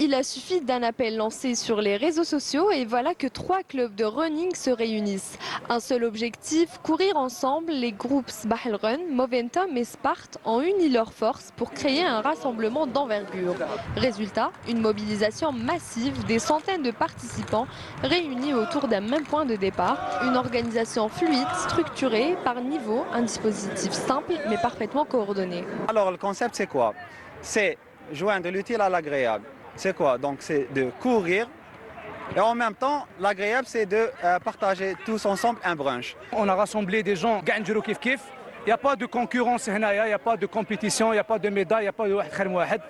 Il a suffi d'un appel lancé sur les réseaux sociaux et voilà que 3 clubs de running se réunissent. Un seul objectif, courir ensemble. Les groupes Sbah El Run, Moventum et Sparte ont uni leurs forces pour créer un rassemblement d'envergure. Résultat, une mobilisation massive des centaines de participants réunis autour d'un même point de départ. Une organisation fluide, structurée par niveau, un dispositif simple mais parfaitement coordonné. Alors le concept c'est quoi? C'est joindre l'utile à l'agréable. C'est quoi? Donc c'est de courir et en même temps l'agréable c'est de partager tous ensemble un brunch. On a rassemblé des gens, kif kif. Il n'y a pas de concurrence, il n'y a pas de compétition, il n'y a pas de médaille, il n'y a pas de wahad.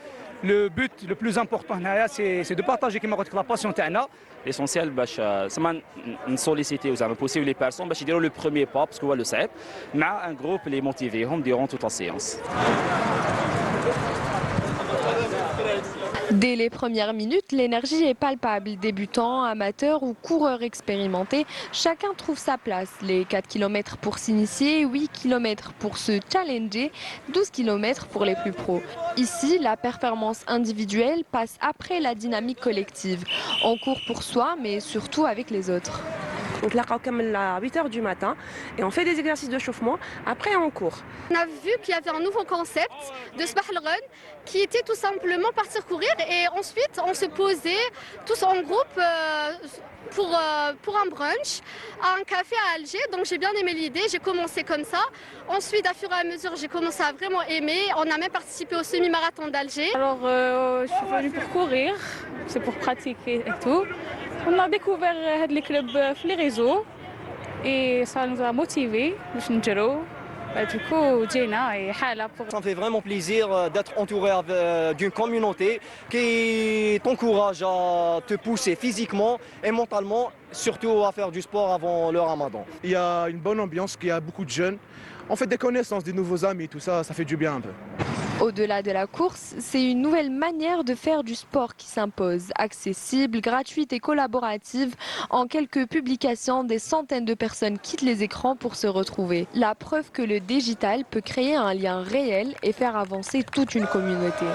Le but le plus important c'est de partager la passion تاعنا. L'essentiel باش نسوليسيتيو زعما بوسيو لي بيرسون باش يديروا لو بروميير با باسكو هو لو صعيب مع ان جروب اللي موتيفيهم ديرون توت لا سيونس. Dès les premières minutes, l'énergie est palpable. Débutants, amateurs ou coureurs expérimentés, chacun trouve sa place. Les 4 km pour s'initier, 8 km pour se challenger, 12 km pour les plus pros. Ici, la performance individuelle passe après la dynamique collective. On court pour soi, mais surtout avec les autres. On se rencontre à 8h du matin et on fait des exercices de chauffement. Après, on court. On a vu qu'il y avait un nouveau concept de Sbah El Run qui était tout simplement partir courir et ensuite on se posait tous en groupe pour un brunch à un café à Alger. Donc j'ai bien aimé l'idée, j'ai commencé comme ça. Ensuite, à fur et à mesure, j'ai commencé à vraiment aimer. On a même participé au semi-marathon d'Alger. Alors, je suis venue pour courir, c'est pour pratiquer et tout. On a découvert les clubs sur les réseaux et ça nous a motivés. Du coup, ça me fait vraiment plaisir d'être entouré d'une communauté qui t'encourage à te pousser physiquement et mentalement, surtout à faire du sport avant le ramadan. Il y a une bonne ambiance, il y a beaucoup de jeunes. On fait des connaissances, des nouveaux amis, tout ça, ça fait du bien un peu. Au-delà de la course, c'est une nouvelle manière de faire du sport qui s'impose. Accessible, gratuite et collaborative, en quelques publications, des centaines de personnes quittent les écrans pour se retrouver. La preuve que le digital peut créer un lien réel et faire avancer toute une communauté.